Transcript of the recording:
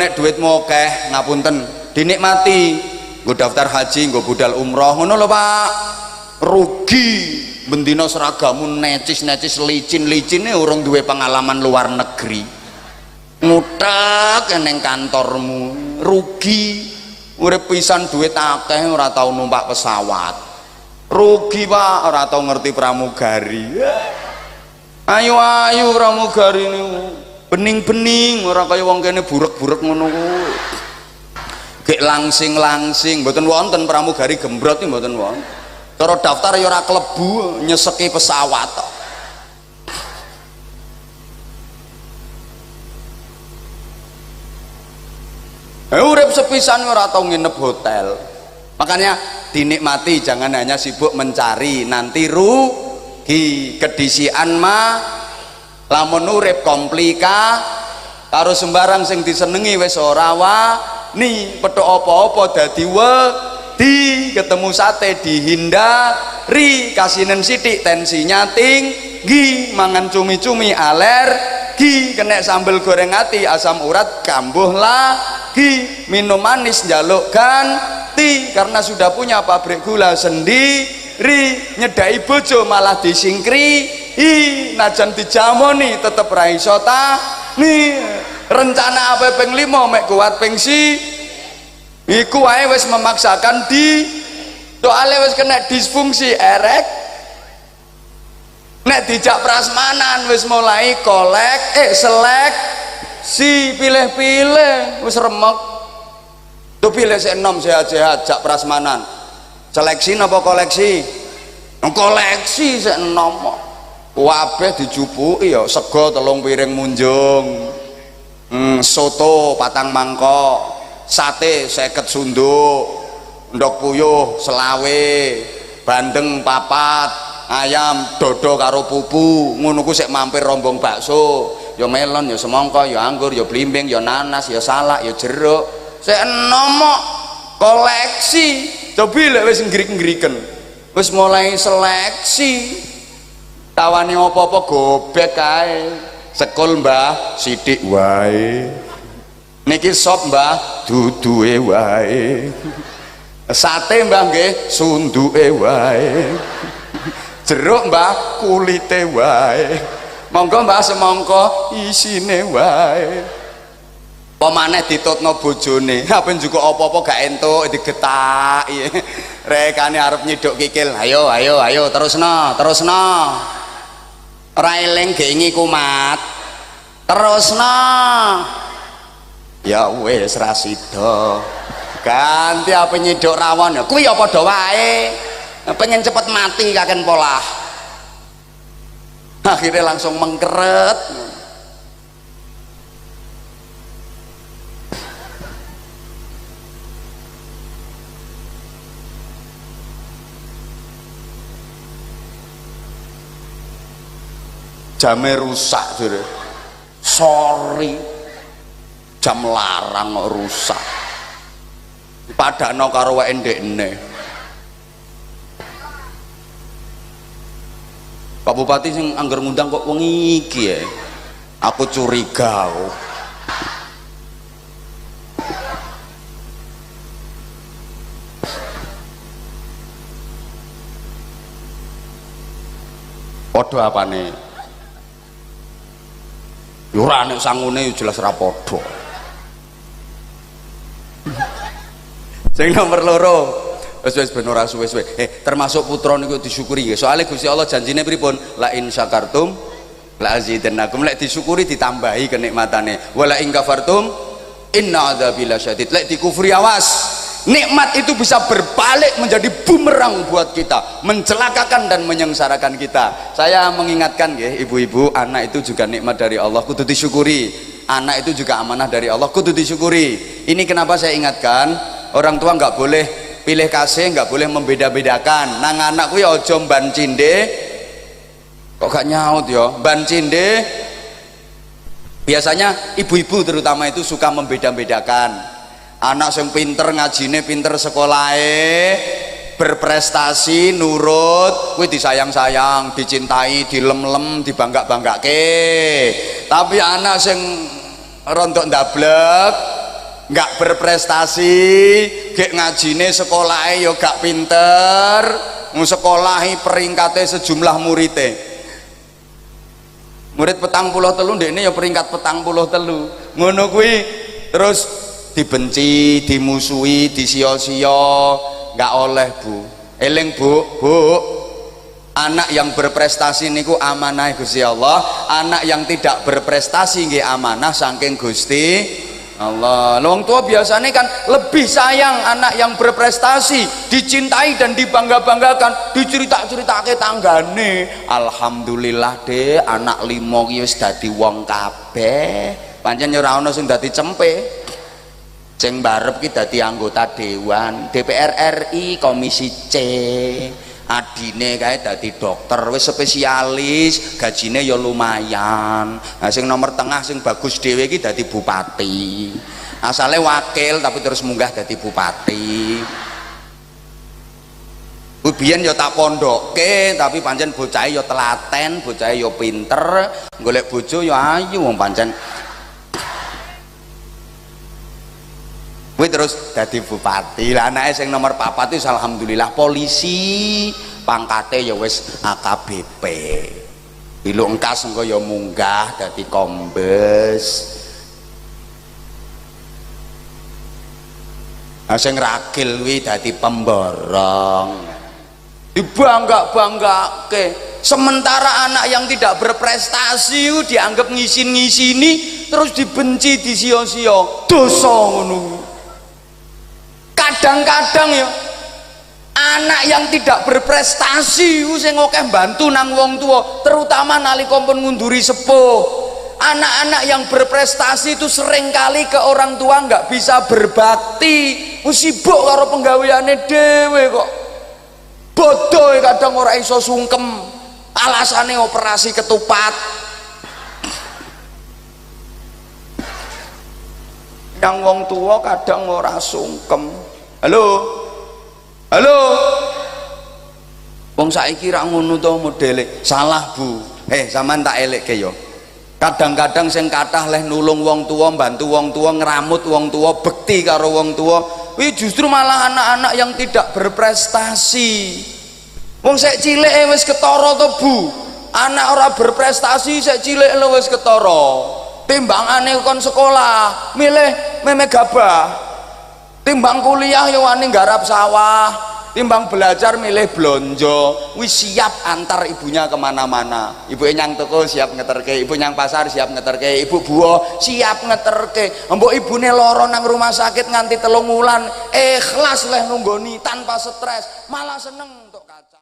nek duitmu akeh ngapunten dinikmati, nggo daftar haji, nggo budal umroh ngono lho Pak. Rugi bendina seragamu necis-necis licin-licine urung duwe pengalaman luar negeri. Ngutek ning kantormu, rugi. Urip pisan duit akeh ora tau numpak pesawat. Rugi Pak, ora tau ngerti pramugari. Ayu-ayu pramugari niku. Bening-bening ora kaya wong kene burek-burek ngono kuwi. Gek langsing-langsing, mboten wonten pramugari gembrot iki mboten wonten. Cara daftar ya ora klebu nyeseki pesawat tok. Urip sepisan ora tau nginep hotel. Makanya dinikmati, jangan hanya sibuk mencari, nanti rugi. Kedisian mah lamun urip komplika karo sembarang sing disenengi wis ora wani, petuk apa-apa dadi wedi, ketemu sate dihindari, kasinen sithik tensinya tinggi, mangan cumi-cumi alergi, kena sambel goreng ati asam urat kambuh lagi, minum manis njaluk ganti karena sudah punya pabrik gula sendiri, nyedai bojo malah disingkri, najan dijamoni tetep ra iso nih rencana apa ping 5 mek kuat ping iku wae wis memaksakan di soalnya wis kena disfungsi erek, nek dijak prasmanan wis mulai seleksi, pilih-pilih wis remek tuh, pilih sik enom sehat-sehat jak prasmanan, seleksi napa koleksi? Koleksi sik enom kabeh dijupuki ya, sego 3 piring munjung, soto 4 mangkok, sate 50 sunduk, ndok puyuh selawe, bandeng 4, ayam dodo karo pupu, ngono ku sik mampir rombong bakso, ya melon, ya semangka, ya anggur, ya blimbing, ya nanas, ya salak, ya jeruk, sik enom koleksi. Cobi lek wis ngrik-ngriken, wis mulai seleksi, tawani apa-apa gobek kae. Sekul Mbah sithik wae, niki sop Mbah duduhe wae, sate Mbah nggih sunduke wae, jeruk Mbah kulite wae, monggo Mbah semangka isine wae. Pemaneh ditutno bojone, apen juga apa-apa gak entuk digetaki, rekane arep nyiduk kikil, ayo terusno ora eling gengi kumat, terusno ya wis ra sida, ganti apa nyiduk rawon ya kuwi ya padha wae, pengen cepet mati kaken polah, akhirnya langsung mengkeret. Jame rusak jare, sorry jam larang kok rusak, padakno karo wae ndekne. Pak Bupati sing angger ngundang kok wengi iki ya, aku curiga kok. Padha apane? Ora nek sangune jelas ra padha. Sing nomor 2, wis ben ora suwe-suwe. Termasuk putra niku disyukuri nggih. Soale Gusti Allah janjine pripun? La in syakartum la azidannakum. Lek disyukuri ditambahi kenikmatane. Wala in kafartum inna adzabi lasyadid. Lek dikufri awas. Nikmat itu bisa berbalik menjadi bumerang buat kita, mencelakakan dan menyengsarakan kita. Saya mengingatkan ya ibu-ibu, anak itu juga nikmat dari Allah, kudu disyukuri. Anak itu juga amanah dari Allah, kudu disyukuri. Ini kenapa saya ingatkan, orang tua nggak boleh pilih kasih, nggak boleh membeda-bedakan. Nang anakku ya ojo ban cinde, kok gak nyaut ya, ban cinde. Biasanya ibu-ibu terutama itu suka membeda-bedakan. Anak yang pinter ngajine, pinter sekolahe, berprestasi, nurut, kuwi disayang-sayang, dicintai, dilem-lem, dibangga-banggake. Tapi anak yang rontok ndablek, nggak berprestasi, gek ngajine sekolahe yo gak pinter, sekolahi peringkatnya sejumlah muridnya. Murid 43 ndekne ya peringkat 43. Ngono kuwi terus dibenci, dimusuhi, disio-sio, nggak oleh Bu. Eling Bu, anak yang berprestasi niku amanah Gusti Allah, anak yang tidak berprestasi nggih amanah saking Gusti Allah. Wong tua biasanya kan lebih sayang anak yang berprestasi, dicintai dan dibangga-banggakan, dicerita-ceritake tanggane. Alhamdulillah deh anak 5 ki wis dadi wong kabeh. Pancen ora ana sing dadi cempe. Sing barep ki dadi anggota dewan DPR RI Komisi C. Adine kae dadi dokter wis spesialis, gajine ya lumayan. Nah sing nomor tengah sing bagus dhewe iki dadi bupati. Asale wakil tapi terus munggah dadi bupati. Biyen ya tak pondokke tapi pancen bocahe ya telaten, bocahe ya pinter, golek bojo ya ayu wong pancen. Kuwi terus dadi bupati. Lah anake sing nomor 4 itu alhamdulillah polisi, pangkate ya wis AKBP. Pilu engkas engko ya munggah dadi kombes. Nah sing ragil kuwi dadi pemborong. Dibangga-banggake. Sementara anak yang tidak berprestasi dianggap ngisin-ngisini, terus dibenci, disio-sio. Dosa ngono. Kadang-kadang ya anak yang tidak berprestasi sing akeh bantu nang wong tua, terutama nalika pun ngunduri sepuh. Anak-anak yang berprestasi itu seringkali ke orang tua nggak bisa berbakti, sibuk karo penggaweane dhewe kok. Bodoh kadang ora iso sungkem, alasane operasi ketupat. Yang wong tua kadang ora sungkem. Halo wong saiki ra ngono to modele. Salah Bu, sampean tak elekke yo. Kadang-kadang sing kathah leh nulung wong tua, bantu wong tua, ngramut wong tua, bekti karo wong tua, kuwi justru malah anak-anak yang tidak berprestasi. Wong sek cileke wis ketara to Bu, anak ora berprestasi sek cilek wis ketara. Timbangane kon sekolah milih meme gabah, timbang kuliah ya wani nggarap sawah, timbang belajar milih blonjo. Wis siap antar ibunya kemana-mana. Ibu nyang toko siap ngeterke, ibu nyang pasar siap ngeterke, ibu buah siap ngeterke. Mbok ibune lara nang rumah sakit nganti 3 wulan, ikhlas leh nunggoni tanpa stres, malah seneng.